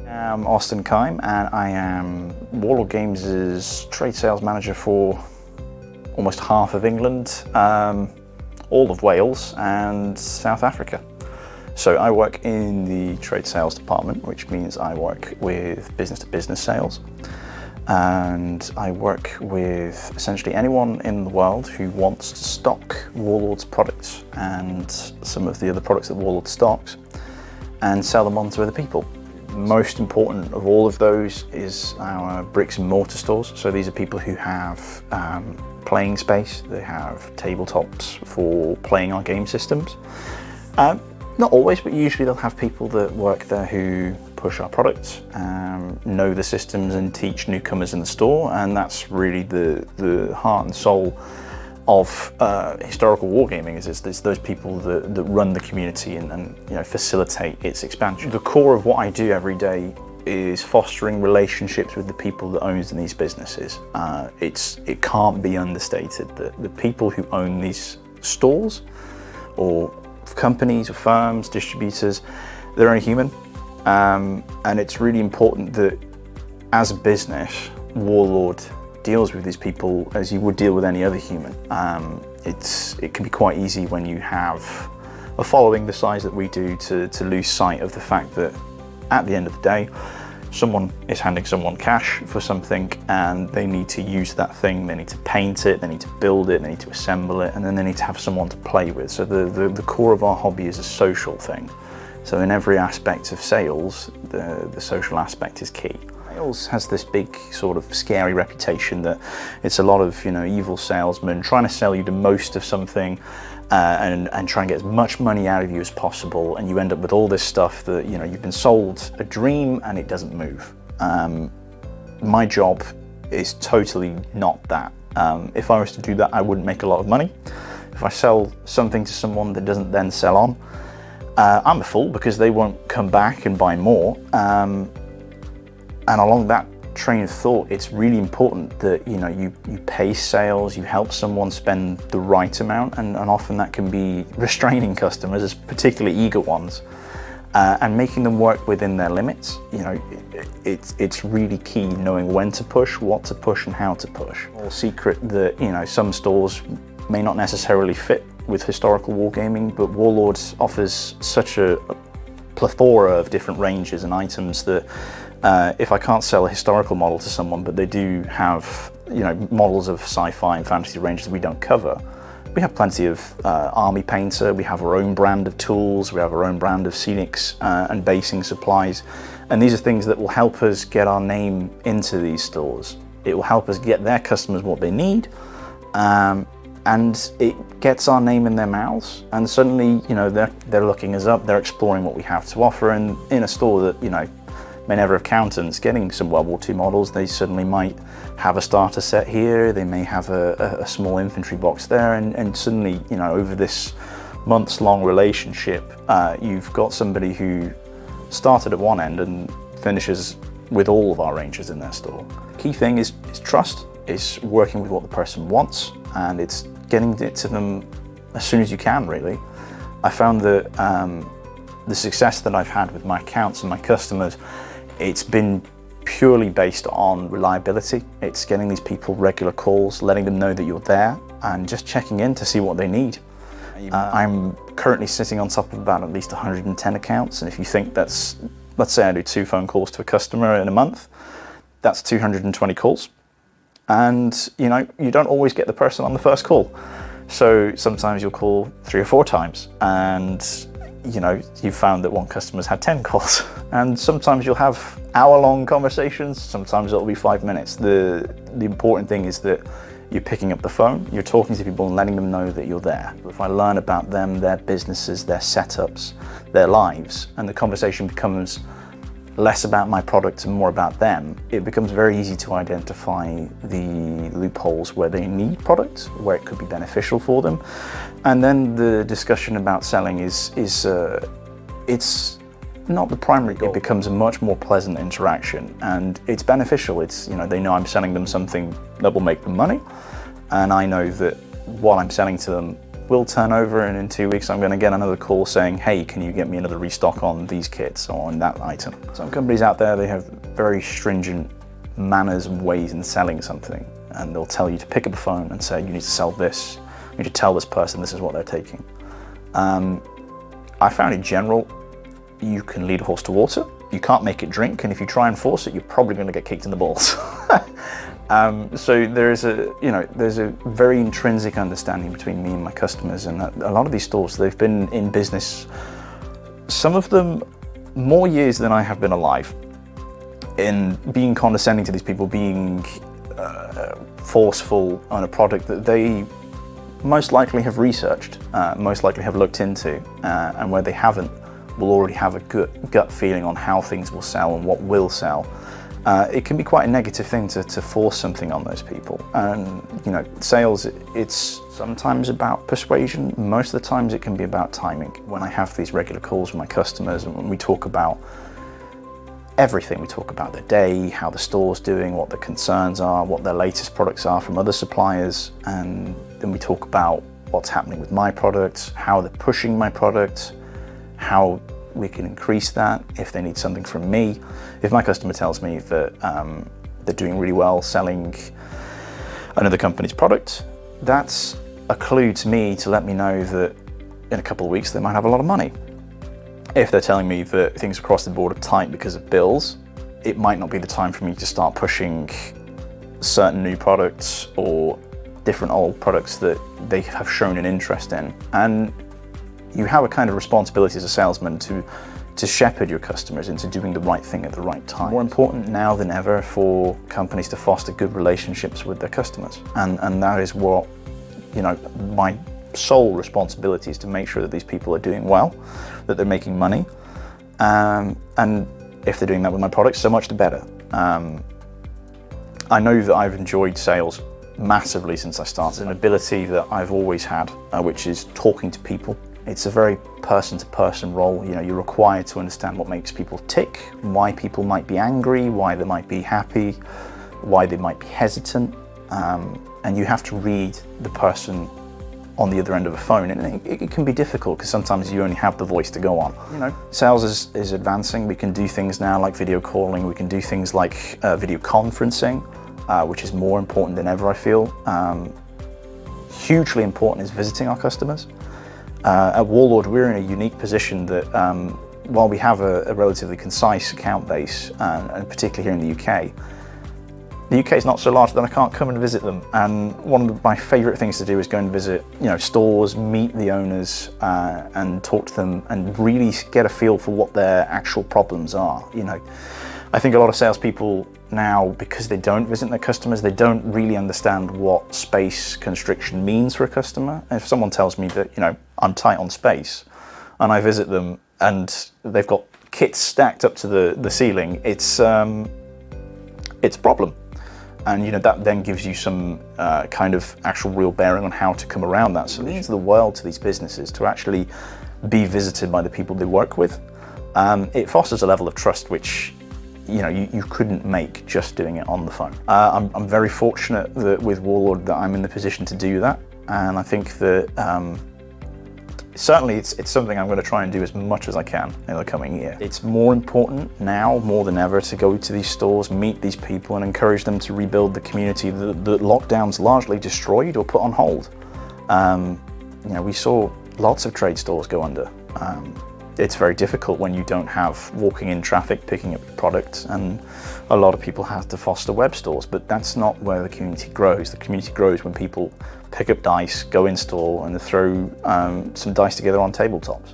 I'm Austen Kime, and I am Warlord Games' trade sales manager for almost half of England, all of Wales and South Africa. So I work in the trade sales department, which means I work with business-to-business sales. And I work with essentially anyone in the world who wants to stock Warlord's products and some of the other products that Warlord stocks and sell them on to other people. Most important of all of those is our bricks and mortar stores. So these are people who have playing space, they have tabletops for playing our game systems. Not always, but usually they'll have people that work there who push our products, know the systems and teach newcomers in the store, and that's really the heart and soul of historical wargaming. It's those people that run the community and facilitate its expansion. The core of what I do every day is fostering relationships with the people that own these businesses. It can't be understated that the people who own these stores or companies or firms, distributors, they're only human. And it's really important that as a business, Warlord deals with these people as you would deal with any other human. It can be quite easy when you have a following the size that we do to lose sight of the fact that at the end of the day, someone is handing someone cash for something and they need to use that thing, they need to paint it, they need to build it, they need to assemble it, and then they need to have someone to play with. So the core of our hobby is a social thing. So in every aspect of sales, the social aspect is key. Sales has this big sort of scary reputation that it's a lot of evil salesmen trying to sell you the most of something and try and get as much money out of you as possible, and you end up with all this stuff that you've been sold a dream and it doesn't move. My job is totally not that. If I was to do that, I wouldn't make a lot of money. If I sell something to someone that doesn't then sell on, I'm a fool because they won't come back and buy more. And along that train of thought, it's really important that you pace sales, you help someone spend the right amount, and often that can be restraining customers, as particularly eager ones, and making them work within their limits. It's really key knowing when to push, what to push, and how to push. No secret that some stores may not necessarily fit with historical wargaming, but Warlord offers such a plethora of different ranges and items that if I can't sell a historical model to someone, but they do have models of sci-fi and fantasy ranges we don't cover, we have plenty of army painter, we have our own brand of tools, we have our own brand of scenics and basing supplies, and these are things that will help us get our name into these stores. It will help us get their customers what they need, and it gets our name in their mouths, and suddenly they're looking us up, they're exploring what we have to offer, and in a store that may never have accountants getting some World War II models, they suddenly might have a starter set here, they may have a small infantry box there, and suddenly over this months-long relationship, you've got somebody who started at one end and finishes with all of our ranges in their store. Key thing is trust, is working with what the person wants, and it's getting it to them as soon as you can, really. I found that the success that I've had with my accounts and my customers, it's been purely based on reliability. It's getting these people regular calls, letting them know that you're there, and just checking in to see what they need. I'm currently sitting on top of about at least 110 accounts, and if you think that's, let's say I do 2 phone calls to a customer in a month, that's 220 calls. And you don't always get the person on the first call. So sometimes you'll call 3 or 4 times, and you've found that one customer's had 10 calls. And sometimes you'll have hour-long conversations, sometimes it'll be 5 minutes. The important thing is that you're picking up the phone, you're talking to people and letting them know that you're there. If I learn about them, their businesses, their setups, their lives, and the conversation becomes less about my product and more about them, it becomes very easy to identify the loopholes where they need product, where it could be beneficial for them. And then the discussion about selling it's not the primary goal. It becomes a much more pleasant interaction, and it's beneficial. They know I'm selling them something that will make them money, and I know that what I'm selling to them will turn over, and in 2 weeks I'm going to get another call saying, hey, can you get me another restock on these kits or on that item? Some companies out there, they have very stringent manners and ways in selling something, and they'll tell you to pick up a phone and say, you need to sell this, you need to tell this person this is what they're taking. I found in general, you can lead a horse to water, you can't make it drink, and if you try and force it, you're probably going to get kicked in the balls. So there's a very intrinsic understanding between me and my customers, and a lot of these stores, they've been in business, some of them more years than I have been alive, in being condescending to these people, being forceful on a product that they most likely have researched, most likely have looked into, and where they haven't, will already have a gut feeling on how things will sell and what will sell. It can be quite a negative thing to force something on those people. And sales, it's sometimes about persuasion. Most of the times it can be about timing. When I have these regular calls with my customers and when we talk about everything, we talk about their day, how the store's doing, what the concerns are, what their latest products are from other suppliers, and then we talk about what's happening with my products, how they're pushing my products, how we can increase that if they need something from me. If my customer tells me that they're doing really well selling another company's product, that's a clue to me to let me know that in a couple of weeks they might have a lot of money. If they're telling me that things across the board are tight because of bills, it might not be the time for me to start pushing certain new products or different old products that they have shown an interest in. And you have a kind of responsibility as a salesman to shepherd your customers into doing the right thing at the right time. More important now than ever for companies to foster good relationships with their customers. And that is what, my sole responsibility is, to make sure that these people are doing well, that they're making money. And if they're doing that with my products, so much the better. I know that I've enjoyed sales massively since I started. It's an ability that I've always had, which is talking to people. It's a very person-to-person role. You're required to understand what makes people tick, why people might be angry, why they might be happy, why they might be hesitant, and you have to read the person on the other end of a phone, and it can be difficult because sometimes you only have the voice to go on. Sales is advancing. We can do things now like video calling. We can do things like video conferencing, which is more important than ever, I feel. Hugely important is visiting our customers. At Warlord, we're in a unique position that while we have a relatively concise account base, and particularly here in the UK is not so large that I can't come and visit them. And one of my favourite things to do is go and visit, stores, meet the owners, and talk to them, and really get a feel for what their actual problems are. I think a lot of salespeople now, because they don't visit their customers, they don't really understand what space constriction means for a customer. And if someone tells me that, I'm tight on space, and I visit them and they've got kits stacked up to the ceiling, it's a problem. And that then gives you some kind of actual real bearing on how to come around that. So it means the world to these businesses to actually be visited by the people they work with. It fosters a level of trust which you couldn't make just doing it on the phone. I'm very fortunate that with Warlord that I'm in the position to do that, and I think that certainly it's something I'm going to try and do as much as I can in the coming year. It's more important now, more than ever, to go to these stores, meet these people, and encourage them to rebuild the community that lockdowns largely destroyed or put on hold. We saw lots of trade stores go under. It's very difficult when you don't have walking in traffic picking up your products, and a lot of people have to foster web stores, but that's not where the community grows. The community grows when people pick up dice, go in store, and throw some dice together on tabletops.